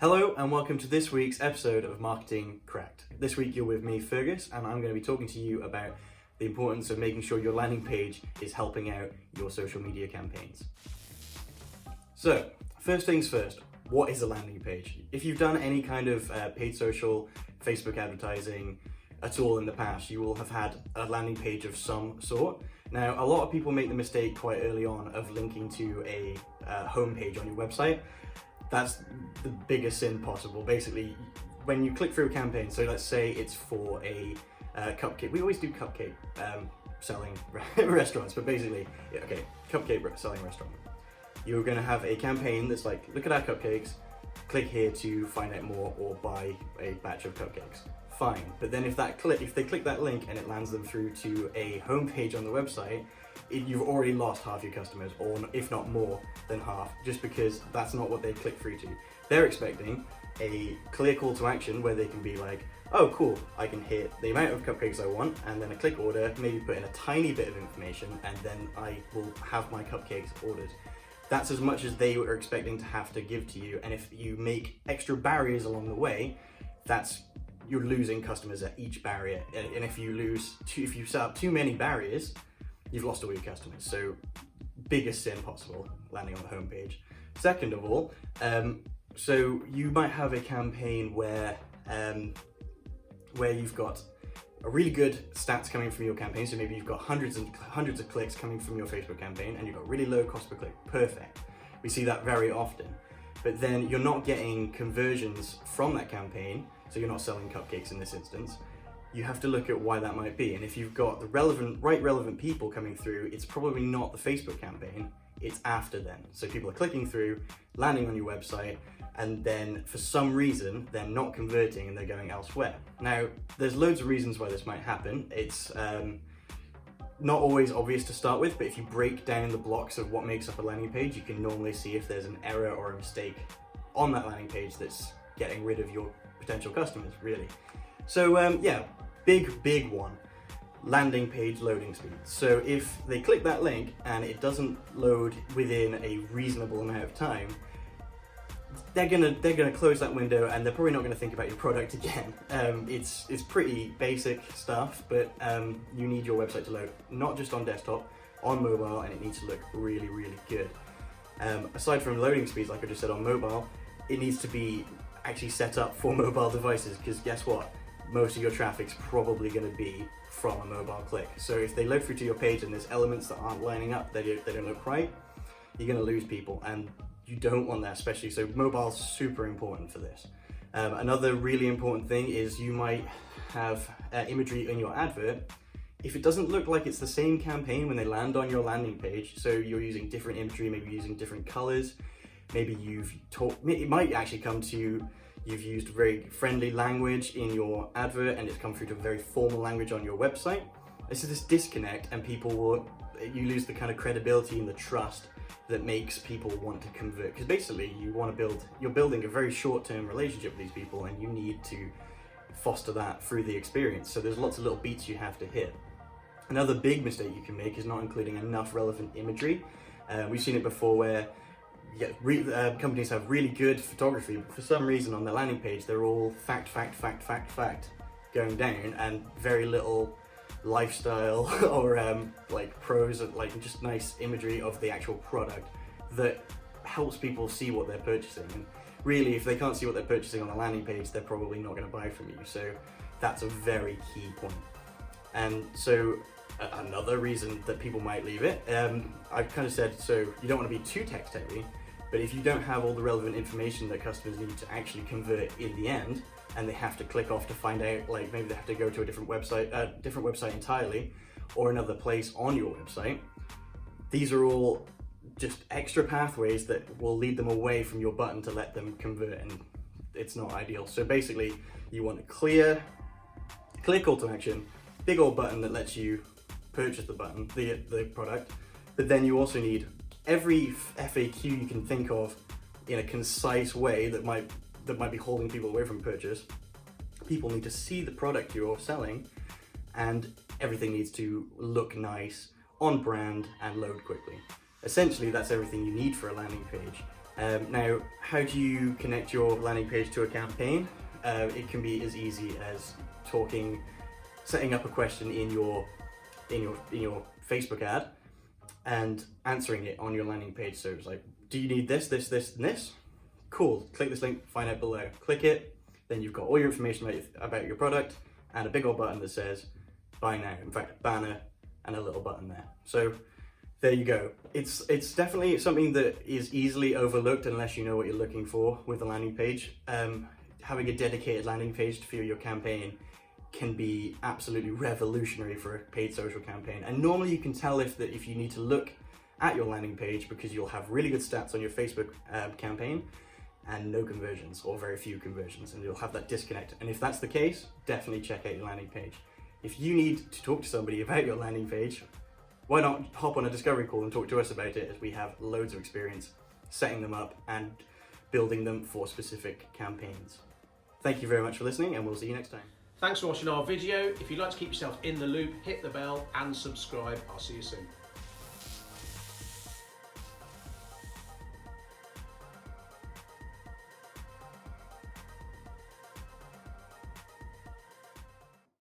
Hello and welcome to this week's episode of Marketing Cracked. This week you're with me, Fergus, and I'm going to be talking to you about the importance of making sure your landing page is helping out your social media campaigns. So, first things first, what is a landing page? If you've done any kind of paid social, Facebook advertising at all in the past, you will have had a landing page of some sort. Now, a lot of people make the mistake quite early on of linking to a home page on your website. That's the biggest sin possible. Basically, when you click through a campaign, so let's say it's for a cupcake. We always do cupcake selling restaurants, but basically, okay, cupcake selling restaurant. You're gonna have a campaign that's like, look at our cupcakes, click here to find out more or buy a batch of cupcakes. Fine, but then if they click that link and it lands them through to a homepage on the website, you've already lost half your customers, or if not more than half, just because that's not what they click through to. They're expecting a clear call to action where they can be like, oh cool, I can hit the amount of cupcakes I want, and then a click order, maybe put in a tiny bit of information, and then I will have my cupcakes ordered. That's as much as they were expecting to have to give to you, and if you make extra barriers along the way, you're losing customers at each barrier, and if you set up too many barriers, you've lost all your customers. So biggest sin possible, landing on the homepage. Second of all, so you might have a campaign where you've got a really good stats coming from your campaign. So maybe you've got hundreds of clicks coming from your Facebook campaign and you've got really low cost per click. Perfect. We see that very often. But then you're not getting conversions from that campaign, so you're not selling cupcakes in this instance. You have to look at why that might be. And if you've got the relevant people coming through, it's probably not the Facebook campaign, it's after then. So people are clicking through, landing on your website, and then for some reason, they're not converting and they're going elsewhere. Now, there's loads of reasons why this might happen. It's not always obvious to start with, but if you break down the blocks of what makes up a landing page, you can normally see if there's an error or a mistake on that landing page that's getting rid of your potential customers, really. So yeah, big one, landing page loading speed. So if they click that link and it doesn't load within a reasonable amount of time, they're gonna close that window and they're probably not gonna think about your product again. It's pretty basic stuff, but you need your website to load, not just on desktop, on mobile, and it needs to look really, really good. Aside from loading speeds, like I just said on mobile, it needs to be actually set up for mobile devices, because guess what? Most of your traffic's probably going to be from a mobile click. So if they load through to your page and there's elements that aren't lining up, they don't look right, you're going to lose people, and you don't want that, especially. So mobile's super important for this. Another really important thing is you might have imagery in your advert. If it doesn't look like it's the same campaign when they land on your landing page, so you're using different imagery, maybe using different colors, maybe it might actually come to you've used very friendly language in your advert and it's come through to very formal language on your website. This is this disconnect, and you lose the kind of credibility and the trust that makes people want to convert. Because basically you're building a very short-term relationship with these people, and you need to foster that through the experience. So there's lots of little beats you have to hit. Another big mistake you can make is not including enough relevant imagery. We've seen it before where companies have really good photography, but for some reason on their landing page they're all fact going down, and very little lifestyle or like pros, like just nice imagery of the actual product that helps people see what they're purchasing. And really, if they can't see what they're purchasing on the landing page, they're probably not going to buy from you. So that's a very key point. And so another reason that people might leave it, I've kind of said, so you don't want to be too text heavy, but if you don't have all the relevant information that customers need to actually convert in the end, and they have to click off to find out, like maybe they have to go to a different website entirely, or another place on your website, these are all just extra pathways that will lead them away from your button to let them convert, and it's not ideal. So basically, you want a clear call to action, big old button that lets you purchase the product, but then you also need every FAQ you can think of in a concise way that might be holding people away from purchase. People need to see the product you're selling, and everything needs to look nice, on brand, and load quickly. Essentially, that's everything you need for a landing page. Now, how do you connect your landing page to a campaign? It can be as easy as setting up a question in your Facebook ad and answering it on your landing page. So it's like, do you need this, this, this, and this? Cool, click this link, find out below. Click it, then you've got all your information about your product and a big old button that says buy now. In fact, a banner and a little button there. So there you go. It's definitely something that is easily overlooked unless you know what you're looking for with a landing page. Having a dedicated landing page for your campaign can be absolutely revolutionary for a paid social campaign. And normally you can tell if you need to look at your landing page because you'll have really good stats on your Facebook campaign and no conversions or very few conversions, and you'll have that disconnect. And if that's the case, definitely check out your landing page. If you need to talk to somebody about your landing page, why not hop on a discovery call and talk to us about it, as we have loads of experience setting them up and building them for specific campaigns. Thank you very much for listening, and we'll see you next time. Thanks for watching our video. If you'd like to keep yourself in the loop, hit the bell and subscribe. I'll see you soon.